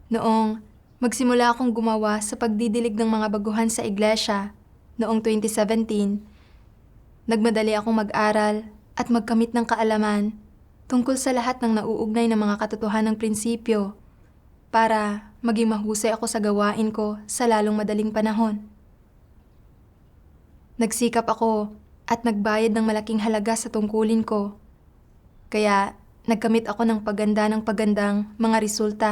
Noong magsimula akong gumawa sa pagdidilig ng mga baguhan sa iglesia noong 2017, nagmadali akong mag-aral at magkamit ng kaalaman tungkol sa lahat ng nauugnay ng mga katotohanang prinsipyo para maging mahusay ako sa gawain ko sa lalong madaling panahon. Nagsikap ako at nagbayad ng malaking halaga sa tungkulin ko, kaya nagkamit ako ng pagandang mga resulta.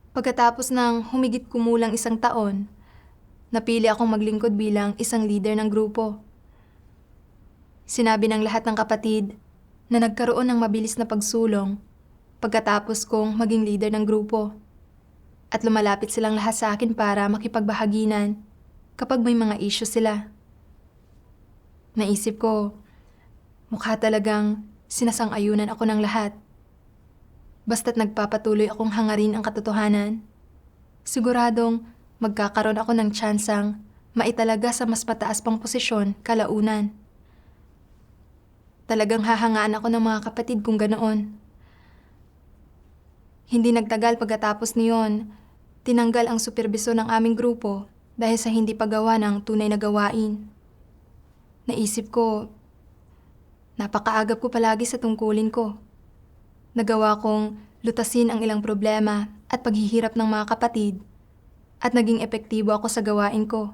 Pagkatapos ng humigit kumulang 1 taon, napili akong maglingkod bilang isang leader ng grupo. Sinabi ng lahat ng kapatid na nagkaroon ng mabilis na pagsulong pagkatapos kong maging leader ng grupo. At lumalapit silang lahat sa akin para makipagbahaginan kapag may mga issue sila. Naisip ko, mukha talagang sinasang-ayunan ako ng lahat. Basta't nagpapatuloy akong hangarin ang katotohanan, siguradong magkakaroon ako ng tsansang maitalaga sa mas mataas pang posisyon kalaunan. Talagang hahangaan ako ng mga kapatid kung ganoon. Hindi nagtagal pagkatapos niyon, tinanggal ang superbiso ng aming grupo dahil sa hindi paggawa ng tunay na gawain. Naisip ko, napakaagap ko palagi sa tungkulin ko. Nagawa kong lutasin ang ilang problema at paghihirap ng mga kapatid at naging epektibo ako sa gawain ko.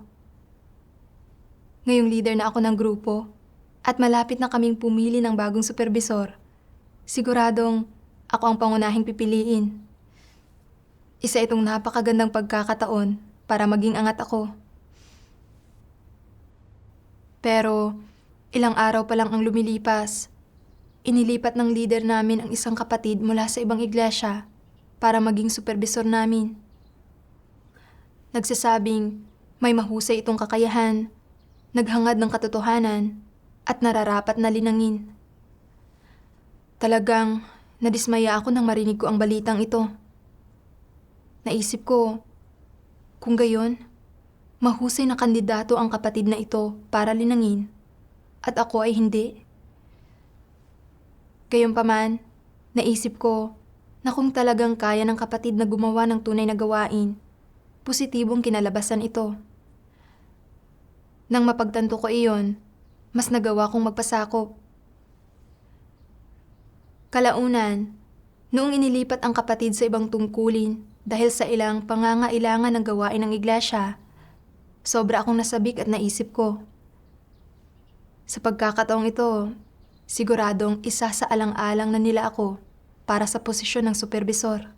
Ngayong leader na ako ng grupo at malapit na kaming pumili ng bagong supervisor, siguradong ako ang pangunahing pipiliin. Isa itong napakagandang pagkakataon para maging angat ako. Pero ilang araw pa lang ang lumilipas, inilipat ng leader namin ang isang kapatid mula sa ibang iglesia para maging supervisor namin. Nagsasabing may mahusay itong kakayahan, naghangad ng katotohanan, at nararapat na linangin. Talagang nadismaya ako nang marinig ko ang balitang ito. Naisip ko, kung gayon, mahusay na kandidato ang kapatid na ito para linangin, at ako ay hindi. Gayunpaman, naisip ko na kung talagang kaya ng kapatid na gumawa ng tunay na gawain, positibong kinalabasan ito. Nang mapagtanto ko iyon, mas nagawa kong magpasakop. Kalaunan, noong inilipat ang kapatid sa ibang tungkulin dahil sa ilang pangangailangan ng gawain ng iglesia, sobra akong nasabik at naisip ko. Sa pagkakataong ito, siguradong isa sa alang-alang na nila ako para sa posisyon ng supervisor.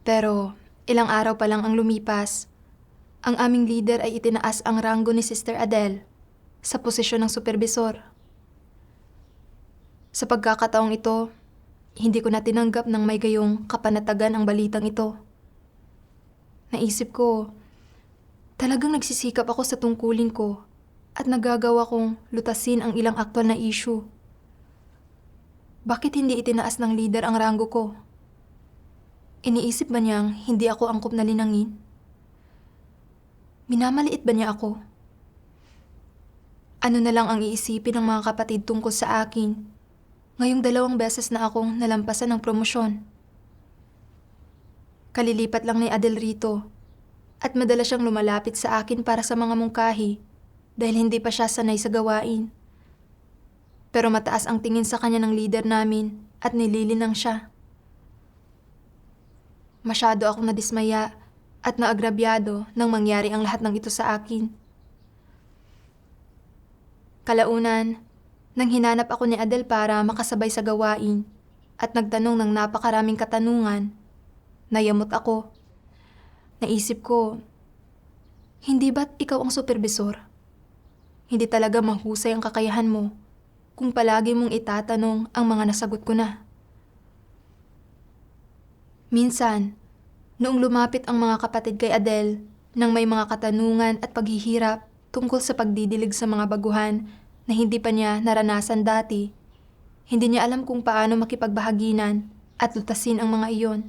Pero ilang araw pa lang ang lumipas, ang aming leader ay itinaas ang ranggo ni Sister Adele sa posisyon ng supervisor. Sa pagkakataong ito, hindi ko na tinanggap ng may gayong kapanatagan ang balitang ito. Naisip ko, talagang nagsisikap ako sa tungkulin ko at nagagawa kong lutasin ang ilang aktwal na issue. Bakit hindi itinaas ng leader ang ranggo ko? Iniisip ba niyang hindi ako angkop na linangin? Minamaliit ba niya ako? Ano na lang ang iisipin ng mga kapatid tungkol sa akin ngayong 2 beses na akong nalampasan ng promosyon? Kalilipat lang ni Adele rito at madalas siyang lumalapit sa akin para sa mga mungkahi dahil hindi pa siya sanay sa gawain. Pero mataas ang tingin sa kanya ng leader namin at nililinang siya. Masyado akong nadismaya at naagrabyado nang mangyari ang lahat ng ito sa akin. Kalaunan, nang hinanap ako ni Adele para makasabay sa gawain at nagtanong ng napakaraming katanungan, nayamot ako. Naisip ko, hindi ba't ikaw ang supervisor? Hindi talaga mahusay ang kakayahan mo kung palagi mong itatanong ang mga nasagot ko na. Minsan, noong lumapit ang mga kapatid kay Adele nang may mga katanungan at paghihirap tungkol sa pagdidilig sa mga baguhan na hindi pa niya naranasan dati, hindi niya alam kung paano makipagbahaginan at lutasin ang mga iyon.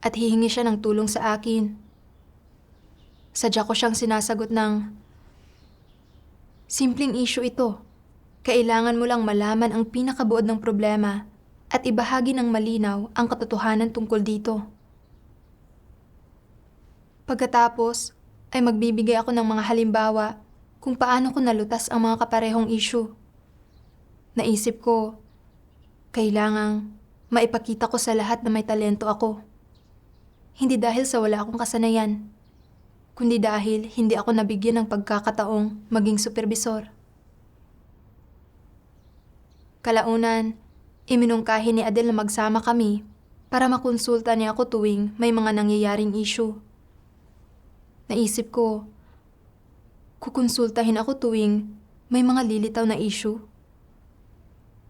At hihingi siya ng tulong sa akin. Sadya ko siyang sinasagot ng, simpleng issue ito. Kailangan mo lang malaman ang pinakabuod ng problema at ibahagi ng malinaw ang katotohanan tungkol dito. Pagkatapos ay magbibigay ako ng mga halimbawa kung paano ko nalutas ang mga kaparehong issue. Naisip ko, kailangang maipakita ko sa lahat na may talento ako. Hindi dahil sa wala akong kasanayan, kundi dahil hindi ako nabigyan ng pagkakataong maging supervisor. Kalaunan, iminungkahi ni Adele na magsama kami para makonsulta niya ako tuwing may mga nangyayaring issue. Naisip ko, kukonsultahin ako tuwing may mga lilitaw na issue.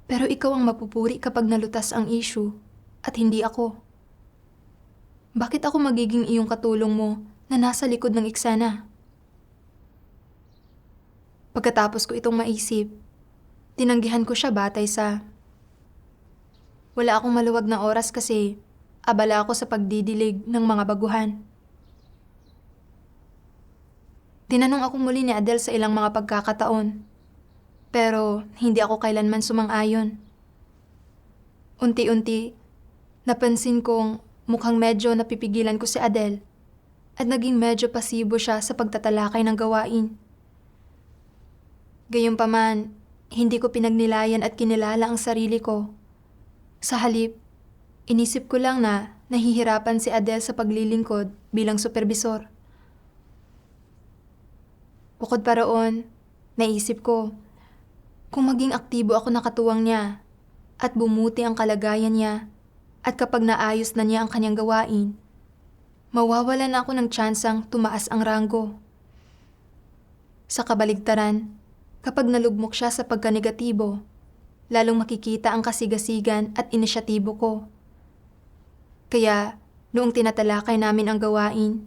Pero ikaw ang mapupuri kapag nalutas ang issue at hindi ako. Bakit ako magiging iyong katulong mo na nasa likod ng eksena? Pagkatapos ko itong maisip, tinanggihan ko siya batay sa wala akong maluwag na oras kasi abala ako sa pagdidilig ng mga baguhan. Tinanong ako muli ni Adele sa ilang mga pagkakataon, pero hindi ako kailanman sumang-ayon. Unti-unti, napansin kong mukhang medyo napipigilan ko si Adele at naging medyo pasibo siya sa pagtatalakay ng gawain. Gayunpaman, hindi ko pinagnilayan at kinilala ang sarili ko. Sa halip, inisip ko lang na nahihirapan si Adele sa paglilingkod bilang supervisor. Bukod pa roon, naisip ko, kung maging aktibo ako na katuwang niya at bumuti ang kalagayan niya at kapag naayos na niya ang kanyang gawain, mawawalan na ako ng tsansang tumaas ang ranggo. Sa kabaligtaran, kapag nalugmok siya sa pagkanegatibo, lalong makikita ang kasigasigan at inisyatibo ko. Kaya, noong tinatalakay namin ang gawain,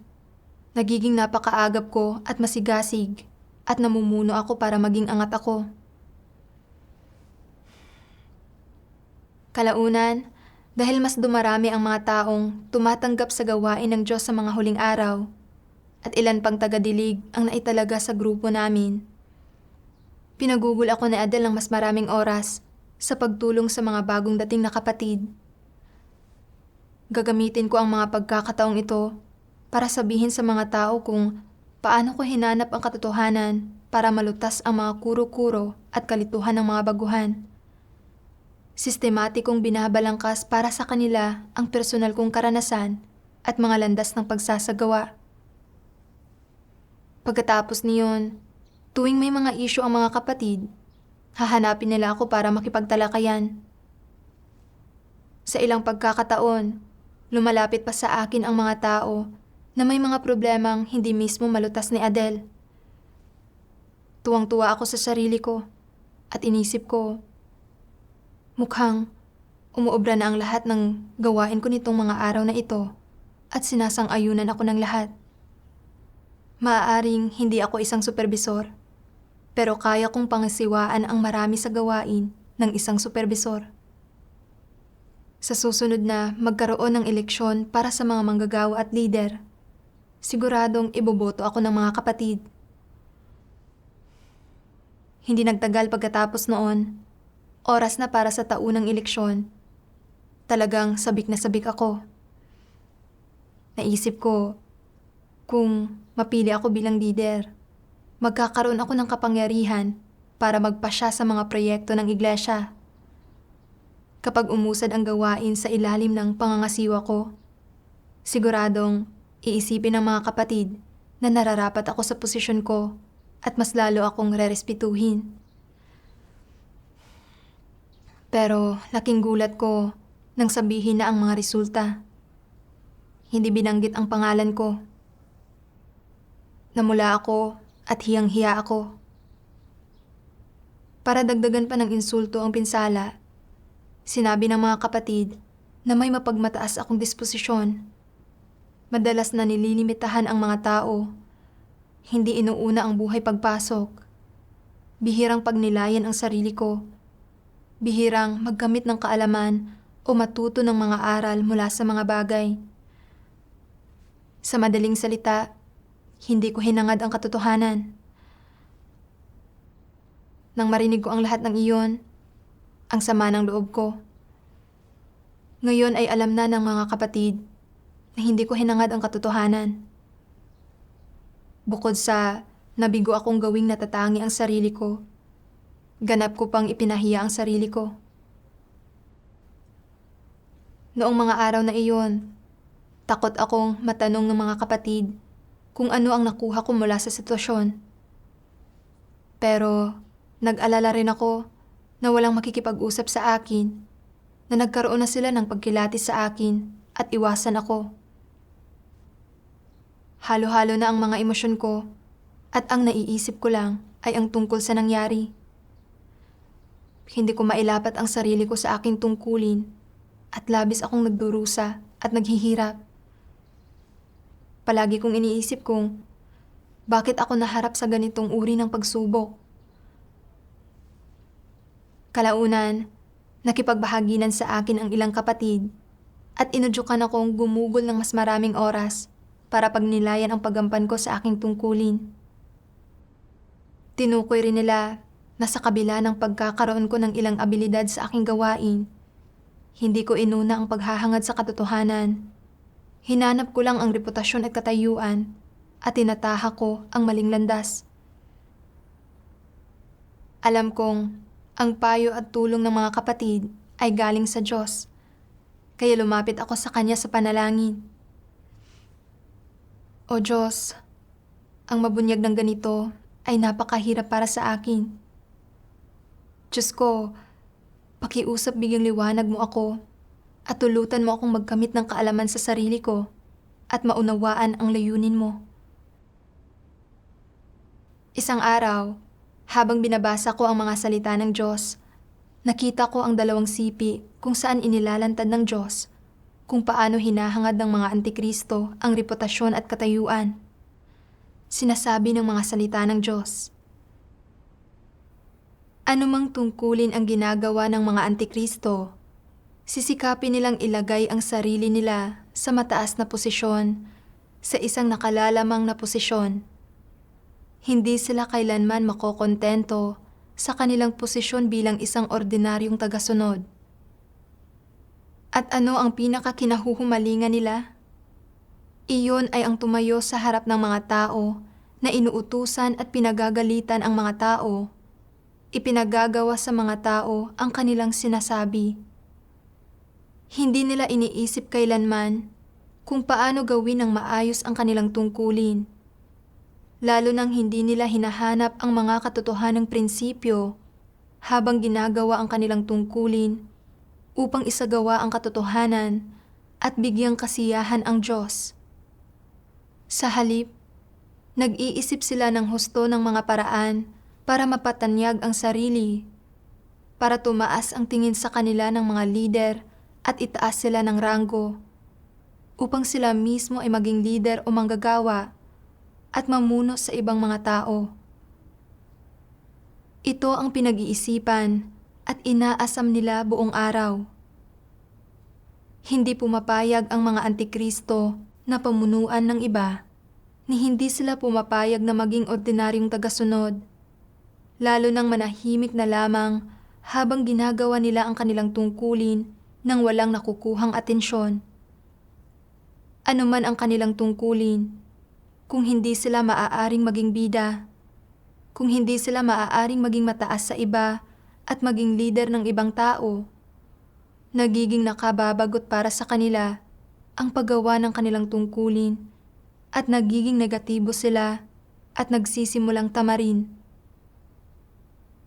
nagiging napakaagap ko at masigasig at namumuno ako para maging angat ako. Kalaunan, dahil mas dumarami ang mga taong tumatanggap sa gawain ng Diyos sa mga huling araw at ilan pang tagadilig ang naitalaga sa grupo namin, pinagugol ako ni Adele ng mas maraming oras sa pagtulong sa mga bagong dating na kapatid. Gagamitin ko ang mga pagkakataong ito para sabihin sa mga tao kung paano ko hinanap ang katotohanan para malutas ang mga kuro-kuro at kalituhan ng mga baguhan. Sistematikong binabalangkas para sa kanila ang personal kong karanasan at mga landas ng pagsasagawa. Pagkatapos niyon, tuwing may mga issue ang mga kapatid, hahanapin nila ako para makipagtalakayan. Sa ilang pagkakataon, lumalapit pa sa akin ang mga tao na may mga problemang hindi mismo malutas ni Adele. Tuwang-tuwa ako sa sarili ko at inisip ko, mukhang umuobra na ang lahat ng gawain ko nitong mga araw na ito at sinasang-ayunan ako ng lahat. Maaaring hindi ako isang supervisor, pero kaya kong pangasiwaan ang marami sa gawain ng isang supervisor. Sa susunod na magkaroon ng eleksyon para sa mga manggagawa at lider, siguradong iboboto ako ng mga kapatid. Hindi nagtagal pagkatapos noon, oras na para sa taunang eleksyon. Talagang sabik na sabik ako. Naisip ko, kung mapili ako bilang leader, magkakaroon ako ng kapangyarihan para magpasya sa mga proyekto ng iglesia. Kapag umusad ang gawain sa ilalim ng pangangasiwa ko, siguradong iisipin ng mga kapatid na nararapat ako sa posisyon ko at mas lalo akong rerespetuhin. Pero laking gulat ko nang sabihin na ang mga resulta. Hindi binanggit ang pangalan ko. Namula ako at hiyang-hiya ako. Para dagdagan pa ng insulto ang pinsala, sinabi ng mga kapatid na may mapagmataas akong disposisyon. Madalas na nililimitahan ang mga tao. Hindi inuuna ang buhay pagpasok. Bihirang pagnilayan ang sarili ko. Bihirang maggamit ng kaalaman o matuto ng mga aral mula sa mga bagay. Sa madaling salita, hindi ko hinangad ang katotohanan. Nang marinig ko ang lahat ng iyon, ang sama ng loob ko. Ngayon ay alam na ng mga kapatid na hindi ko hinangad ang katotohanan. Bukod sa nabigo akong gawing natatangi ang sarili ko, ganap ko pang ipinahiya ang sarili ko. Noong mga araw na iyon, takot akong matanong ng mga kapatid kung ano ang nakuha ko mula sa sitwasyon. Pero nag-alala rin ako na walang makikipag-usap sa akin, na nagkaroon na sila ng pagkilatis sa akin at iwasan ako. Halo-halo na ang mga emosyon ko at ang naiisip ko lang ay ang tungkol sa nangyari. Hindi ko mailapat ang sarili ko sa aking tungkulin at labis akong nagdurusa at naghihirap. Palagi kong iniisip kung bakit ako naharap sa ganitong uri ng pagsubok. Kalaunan, nakipagbahaginan sa akin ang ilang kapatid at inudyukan akong gumugol ng mas maraming oras para pagnilayan ang paggampan ko sa aking tungkulin. Tinukoy rin nila na sa kabila ng pagkakaroon ko ng ilang abilidad sa aking gawain, hindi ko inuna ang paghahangad sa katotohanan. Hinanap ko lang ang reputasyon at katayuan at tinatahak ko ang maling landas. Alam kong ang payo at tulong ng mga kapatid ay galing sa Diyos, kaya lumapit ako sa Kanya sa panalangin. O Diyos, ang mabunyag ng ganito ay napakahirap para sa akin. Diyos ko, pakiusap bigyang liwanag mo ako at tulutan mo akong magkamit ng kaalaman sa sarili ko at maunawaan ang layunin mo. Isang araw, habang binabasa ko ang mga salita ng Diyos, nakita ko ang dalawang sipi kung saan inilalantad ng Diyos kung paano hinahangad ng mga antikristo ang reputasyon at katayuan. Sinasabi ng mga salita ng Diyos, anumang tungkulin ang ginagawa ng mga antikristo, sisikapin nilang ilagay ang sarili nila sa mataas na posisyon, sa isang nakalalamang na posisyon. Hindi sila kailanman makokontento sa kanilang posisyon bilang isang ordinaryong tagasunod. At ano ang pinakakinahuhumalingan nila? Iyon ay ang tumayo sa harap ng mga tao na inuutusan at pinagagalitan ang mga tao. Ipinagagawa sa mga tao ang kanilang sinasabi. Hindi nila iniisip kailanman kung paano gawin ng maayos ang kanilang tungkulin. Lalo nang hindi nila hinahanap ang mga katotohanang prinsipyo habang ginagawa ang kanilang tungkulin upang isagawa ang katotohanan at bigyang kasiyahan ang Diyos. Sa halip, nag-iisip sila ng husto ng mga paraan para mapatanyag ang sarili, para tumaas ang tingin sa kanila ng mga lider at itaas sila ng ranggo, upang sila mismo ay maging lider o manggagawa at mamuno sa ibang mga tao. Ito ang pinag-iisipan at inaasam nila buong araw. Hindi pumapayag ang mga antikristo na pamunuan ng iba, ni hindi sila pumapayag na maging ordinaryong tagasunod, lalo nang manahimik na lamang habang ginagawa nila ang kanilang tungkulin nang walang nakukuhang atensyon. Ano man ang kanilang tungkulin, kung hindi sila maaaring maging bida, kung hindi sila maaaring maging mataas sa iba at maging leader ng ibang tao, nagiging nakababagot para sa kanila ang paggawa ng kanilang tungkulin at nagiging negatibo sila at nagsisimulang tamarin.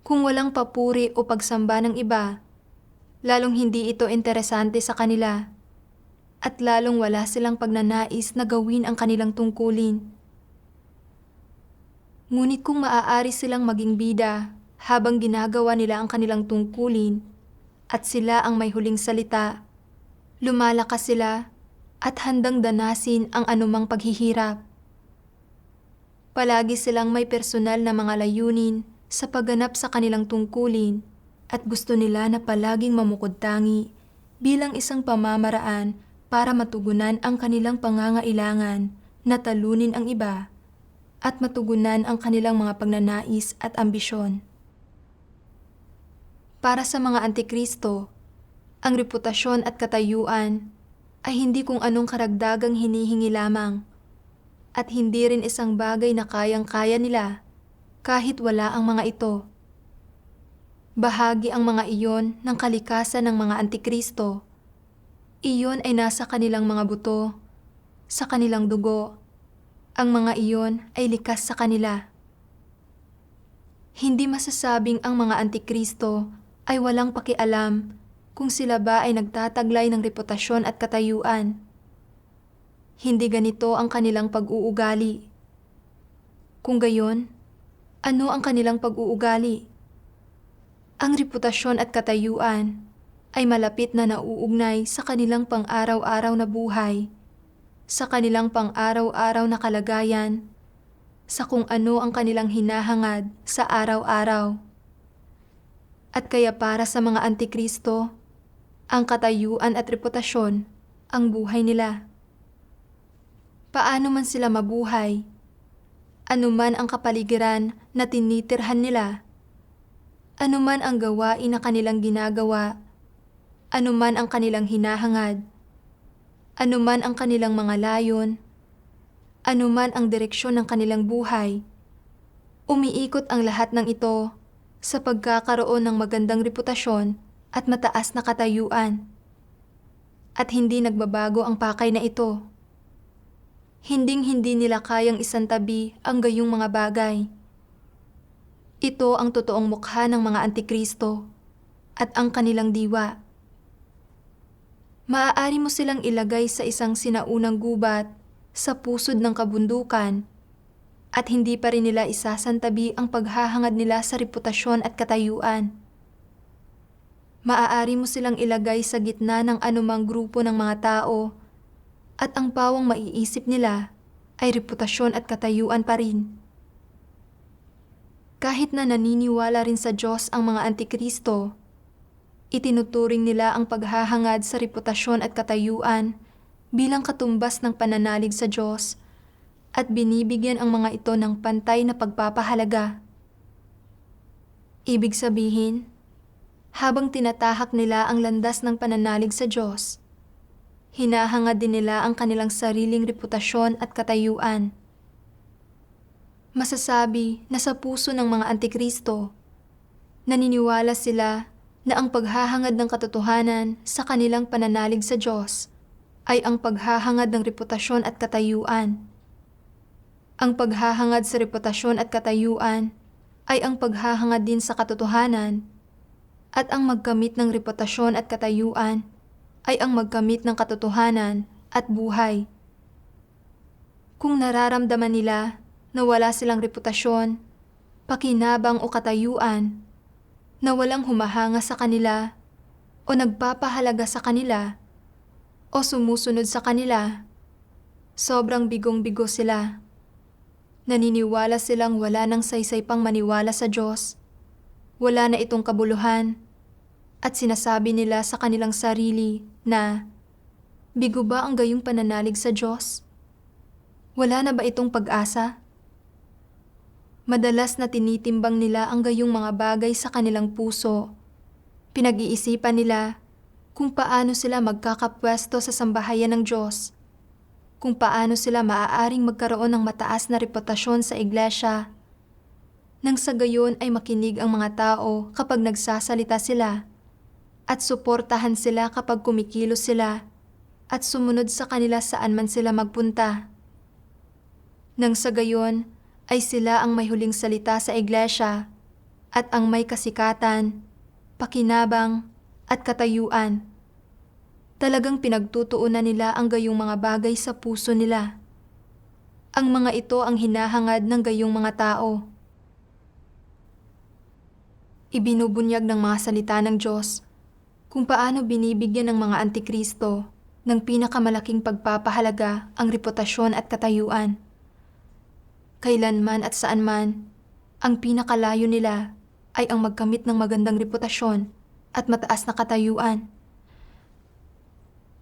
Kung walang papuri o pagsamba ng iba, lalong hindi ito interesante sa kanila at lalong wala silang pagnanais na gawin ang kanilang tungkulin. Ngunit kung maaari silang maging bida habang ginagawa nila ang kanilang tungkulin at sila ang may huling salita, lumalakas sila at handang danasin ang anumang paghihirap. Palagi silang may personal na mga layunin sa pagganap sa kanilang tungkulin at gusto nila na palaging mamukod-tangi bilang isang pamamaraan para matugunan ang kanilang pangangailangan na talunin ang iba at matugunan ang kanilang mga pagnanais at ambisyon. Para sa mga antikristo, Ang reputasyon at katayuan ay hindi kung anong karagdagang hinihingi lamang at hindi rin isang bagay na kayang-kaya nila kahit wala ang mga ito. Bahagi ang mga iyon ng kalikasan ng mga antikristo. Iyon ay nasa kanilang mga buto, sa kanilang dugo. Ang mga iyon ay likas sa kanila. Hindi masasabing ang mga antikristo ay walang pakialam kung sila ba ay nagtataglay ng reputasyon at katayuan. Hindi ganito ang kanilang pag-uugali. Kung gayon, ano ang kanilang pag-uugali? Ang reputasyon at katayuan ay malapit na nauugnay sa kanilang pang-araw-araw na buhay, sa kanilang pang-araw-araw na kalagayan, sa kung ano ang kanilang hinahangad sa araw-araw. At kaya para sa mga antikristo, ang katayuan at reputasyon ang buhay nila. Paano man sila mabuhay, anuman ang kapaligiran na tinitirhan nila, anuman ang gawain na kanilang ginagawa, anuman ang kanilang hinahangad, anuman ang kanilang mga layon, anuman ang direksyon ng kanilang buhay, umiikot ang lahat ng ito sa pagkakaroon ng magandang reputasyon at mataas na katayuan. At hindi nagbabago ang pakay na ito. Hinding-hindi nila kayang isantabi ang gayong mga bagay. Ito ang totoong mukha ng mga antikristo at ang kanilang diwa. Maaari mo silang ilagay sa isang sinaunang gubat sa pusod ng kabundukan at hindi pa rin nila isasantabi ang paghahangad nila sa reputasyon at katayuan. Maaari mo silang ilagay sa gitna ng anumang grupo ng mga tao at ang pawang maiisip nila ay reputasyon at katayuan pa rin. Kahit na naniniwala rin sa Diyos ang mga antikristo, itinuturing nila ang paghahangad sa reputasyon at katayuan bilang katumbas ng pananalig sa Diyos at binibigyan ang mga ito ng pantay na pagpapahalaga. Ibig sabihin, habang tinatahak nila ang landas ng pananalig sa Diyos, hinahangad din nila ang kanilang sariling reputasyon at katayuan. Masasabi na sa puso ng mga antikristo, naniniwala sila na ang paghahangad ng katotohanan sa kanilang pananalig sa Diyos ay ang paghahangad ng reputasyon at katayuan. Ang paghahangad sa reputasyon at katayuan ay ang paghahangad din sa katotohanan, at ang magkamit ng reputasyon at katayuan ay ang magkamit ng katotohanan at buhay. Kung nararamdaman nila na wala silang reputasyon, pakinabang o katayuan, na walang humahanga sa kanila o nagpapahalaga sa kanila o sumusunod sa kanila, sobrang bigong-bigo sila. Naniniwala silang wala nang saysay pang maniwala sa Diyos, wala na itong kabuluhan, at sinasabi nila sa kanilang sarili na, bigo ba ang gayong pananalig sa Diyos? Wala na ba itong pag-asa? Madalas na tinitimbang nila ang gayong mga bagay sa kanilang puso. Pinag-iisipan nila kung paano sila magkakapwesto sa sambahayan ng Diyos, kung paano sila maaaring magkaroon ng mataas na reputasyon sa iglesia, nang sa gayon ay makinig ang mga tao kapag nagsasalita sila, at suportahan sila kapag kumikilos sila, at sumunod sa kanila saan man sila magpunta. Nang sa gayon ay sila ang may huling salita sa iglesia at ang may kasikatan, pakinabang at katayuan. Talagang pinagtutuunan nila ang gayong mga bagay sa puso nila. Ang mga ito ang hinahangad ng gayong mga tao. Ibinubunyag ng mga salita ng Diyos kung paano binibigyan ng mga antikristo ng pinakamalaking pagpapahalaga ang reputasyon at katayuan. Kailanman at saan man, ang pinakalayo nila ay ang magkamit ng magandang reputasyon at mataas na katayuan.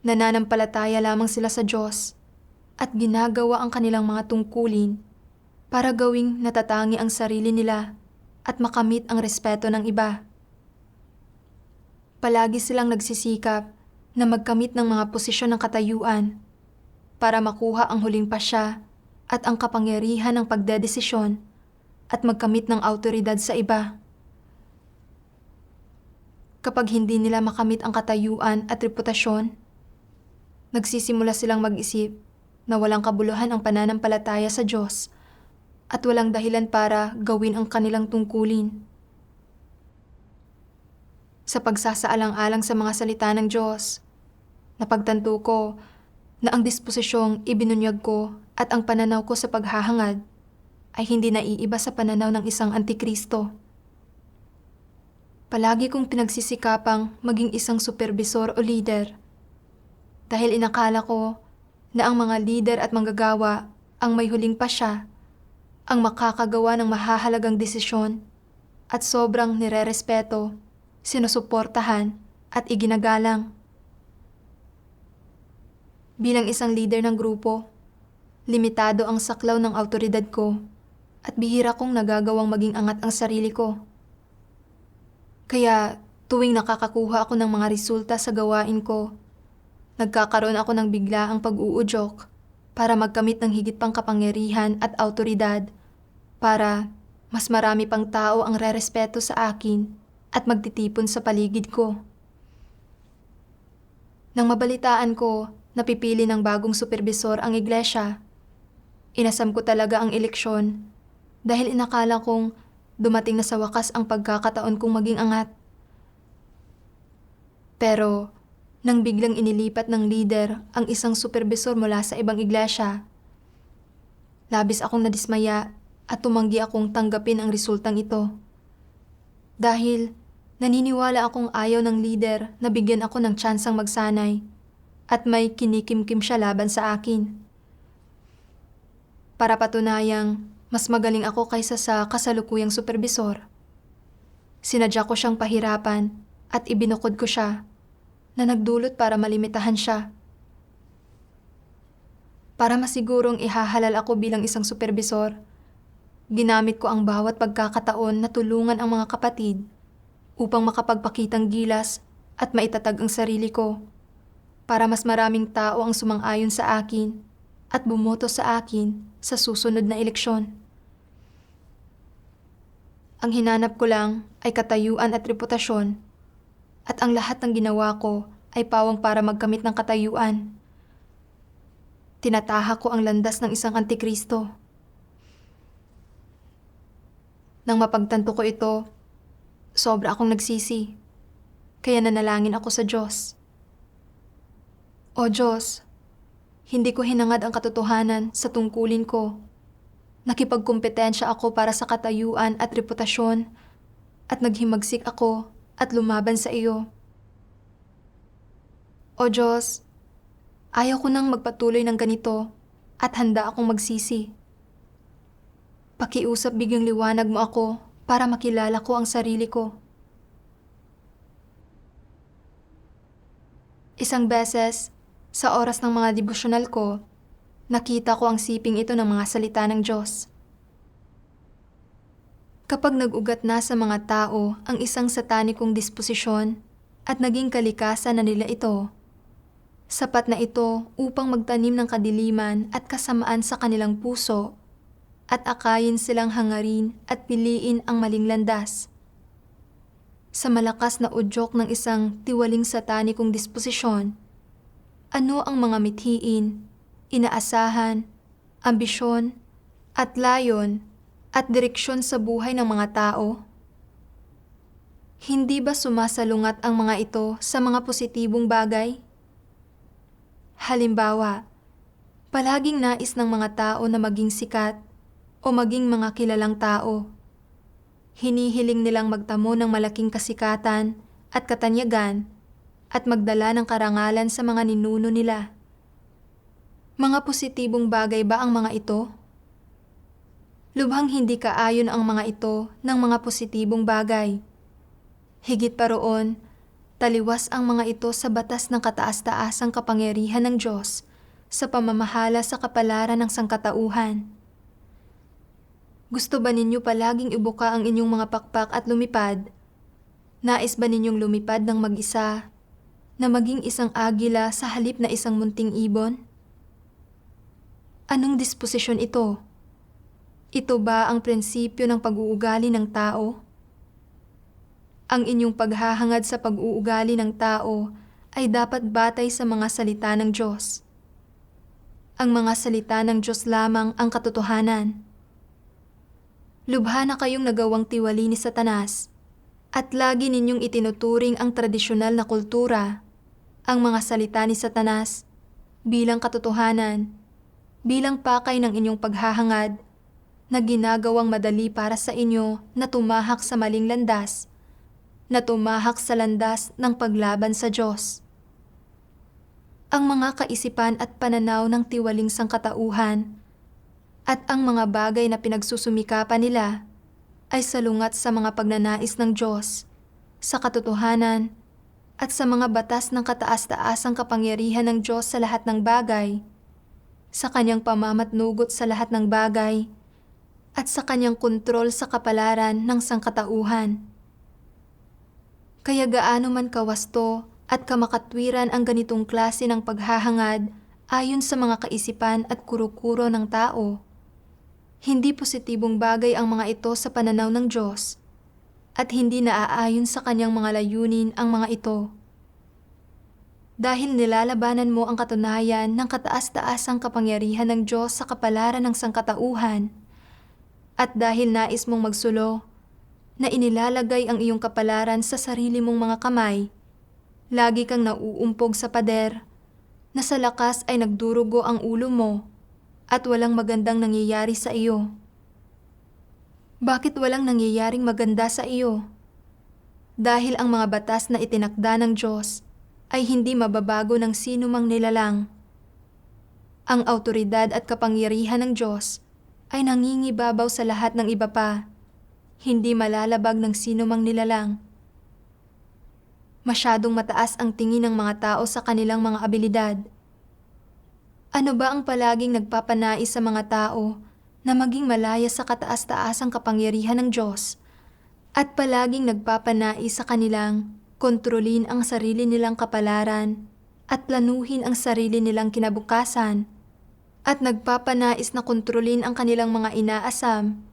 Nananampalataya lamang sila sa Diyos at ginagawa ang kanilang mga tungkulin para gawing natatangi ang sarili nila at makamit ang respeto ng iba. Palagi silang nagsisikap na magkamit ng mga posisyon ng katayuan para makuha ang huling pasya at ang kapangyarihan ng pagdedesisyon at magkamit ng awtoridad sa iba. Kapag hindi nila makamit ang katayuan at reputasyon, nagsisimula silang mag-isip na walang kabuluhan ang pananampalataya sa Diyos at walang dahilan para gawin ang kanilang tungkulin. Sa pagsasaalang-alang sa mga salita ng Diyos, napagtanto ko na ang disposisyong ibinunyag ko at ang pananaw ko sa paghahangad ay hindi naiiba sa pananaw ng isang antikristo. Palagi kong pinagsisikapang maging isang supervisor o leader dahil inakala ko na ang mga leader at manggagawa ang may huling pasya, ang makakagawa ng mahahalagang desisyon at sobrang nirerespeto, sinusuportahan at iginagalang. Bilang isang leader ng grupo, limitado ang saklaw ng awtoridad ko at bihira kong nagagawang maging angat ang sarili ko. Kaya tuwing nakakakuha ako ng mga resulta sa gawain ko, nagkakaroon ako ng biglaang pag-uudyok para magkamit ng higit pang kapangyarihan at awtoridad para mas marami pang tao ang rerespeto sa akin at magtitipon sa paligid ko. Nang mabalitaan ko na pipili ng bagong supervisor ang iglesia, inasam ko talaga ang eleksyon dahil inakala kong dumating na sa wakas ang pagkakataon kong maging angat. Pero nang biglang inilipat ng leader ang isang supervisor mula sa ibang iglesia, labis akong nadismaya at tumanggi akong tanggapin ang resultang ito. Dahil naniniwala akong ayaw ng leader na bigyan ako ng tsansang magsanay at may kinikimkim siya laban sa akin. Para patunayang mas magaling ako kaysa sa kasalukuyang supervisor, sinadya ko siyang pahirapan at ibinukod ko siya na nagdulot para malimitahan siya. Para masigurong ihahalal ako bilang isang supervisor, ginamit ko ang bawat pagkakataon na tulungan ang mga kapatid upang makapagpakitang gilas at maitatag ang sarili ko para mas maraming tao ang sumang-ayon sa akin at bumoto sa akin sa susunod na eleksyon. Ang hinanap ko lang ay katayuan at reputasyon at ang lahat ng ginawa ko ay pawang para magkamit ng katayuan. Tinataha ko ang landas ng isang antikristo. Nang mapagtanto ko ito, sobra akong nagsisi, kaya nanalangin ako sa Diyos. O Diyos, hindi ko hinangad ang katotohanan sa tungkulin ko. Nakipagkumpetensya ako para sa katayuan at reputasyon at naghimagsik ako at lumaban sa iyo. O Diyos, ayaw ko nang magpatuloy ng ganito at handa akong magsisi. Pakiusap bigyang liwanag mo ako para makilala ko ang sarili ko. Isang beses, sa oras ng mga devosyonal ko, nakita ko ang siping ito ng mga salita ng Diyos. Kapag nag-ugat na sa mga tao ang isang satanikong disposisyon at naging kalikasan na nila ito, sapat na ito upang magtanim ng kadiliman at kasamaan sa kanilang puso at akayin silang hangarin at piliin ang maling landas. Sa malakas na udyok ng isang tiwaling satanikong disposisyon, ano ang mga mithiin, inaasahan, ambisyon, at layon at direksyon sa buhay ng mga tao? Hindi ba sumasalungat ang mga ito sa mga positibong bagay? Halimbawa, palaging nais ng mga tao na maging sikat o maging mga kilalang tao. Hinihiling nilang magtamo ng malaking kasikatan at katanyagan at magdala ng karangalan sa mga ninuno nila. Mga positibong bagay ba ang mga ito? Lubhang hindi kaayon ang mga ito ng mga positibong bagay. Higit pa roon, taliwas ang mga ito sa batas ng kataas-taasang kapangyarihan ng Diyos sa pamamahala sa kapalaran ng sangkatauhan. Gusto ba ninyo palaging ibuka ang inyong mga pakpak at lumipad? Nais ba ninyong lumipad ng mag-isa na maging isang agila sa halip na isang munting ibon? Anong disposisyon ito? Ito ba ang prinsipyo ng pag-uugali ng tao? Ang inyong paghahangad sa pag-uugali ng tao ay dapat batay sa mga salita ng Diyos. Ang mga salita ng Diyos lamang ang katotohanan. Lubha na kayong nagawang tiwali ni Satanas at lagi ninyong itinuturing ang tradisyonal na kultura, ang mga salita ni Satanas, bilang katotohanan, bilang pakay ng inyong paghahangad na ginagawang madali para sa inyo na tumahak sa maling landas, na tumahak sa landas ng paglaban sa Diyos. Ang mga kaisipan at pananaw ng tiwaling sangkatauhan at ang mga bagay na pinagsusumikapan nila ay salungat sa mga pagnanais ng Diyos, sa katotohanan, at sa mga batas ng kataas-taasang kapangyarihan ng Diyos sa lahat ng bagay, sa kanyang pamamatnugot sa lahat ng bagay, at sa kanyang kontrol sa kapalaran ng sangkatauhan. Kaya gaano man kawasto at kamakatwiran ang ganitong klase ng paghahangad ayon sa mga kaisipan at kuro-kuro ng tao, hindi positibong bagay ang mga ito sa pananaw ng Diyos at hindi naaayon sa kanyang mga layunin ang mga ito. Dahil nilalabanan mo ang katunayan ng kataas-taasang kapangyarihan ng Diyos sa kapalaran ng sangkatauhan at dahil nais mong magsulo na inilalagay ang iyong kapalaran sa sarili mong mga kamay, lagi kang nauumpog sa pader na sa lakas ay nagdurugo ang ulo mo at walang magandang nangyayari sa iyo. Bakit walang nangyayaring maganda sa iyo? Dahil ang mga batas na itinakda ng Diyos ay hindi mababago ng sino mang nilalang. Ang awtoridad at kapangyarihan ng Diyos ay nangingibabaw sa lahat ng iba pa, hindi malalabag ng sino mang nilalang. Masyadong mataas ang tingin ng mga tao sa kanilang mga abilidad. Ano ba ang palaging nagpapanais sa mga tao na maging malaya sa kataas-taasang kapangyarihan ng Diyos at palaging nagpapanais sa kanilang kontrolin ang sarili nilang kapalaran at planuhin ang sarili nilang kinabukasan at nagpapanais na kontrolin ang kanilang mga inaasam,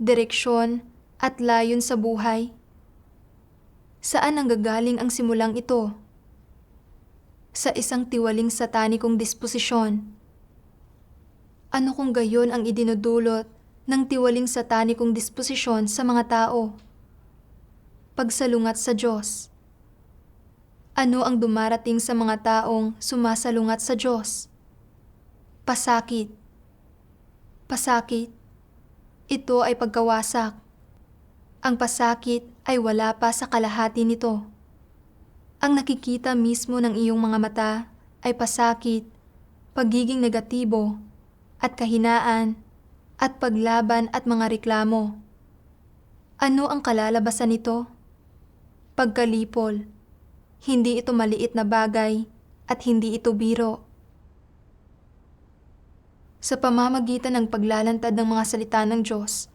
direksyon at layon sa buhay? Saan nanggagaling ang simulang ito? Sa isang tiwaling satanikong disposisyon. Ano kung gayon ang idinudulot ng tiwaling satanikong disposisyon sa mga tao? Pagsalungat sa Diyos. Ano ang dumarating sa mga taong sumasalungat sa Diyos? Pasakit. Pasakit. Ito ay pagkawasak. Ang pasakit ay wala pa sa kalahati nito. Ang nakikita mismo ng iyong mga mata ay pasakit, pagiging negatibo, at kahinaan, at paglaban at mga reklamo. Ano ang kalalabasan nito? Pagkalipol. Hindi ito maliit na bagay at hindi ito biro. Sa pamamagitan ng paglalantad ng mga salita ng Diyos,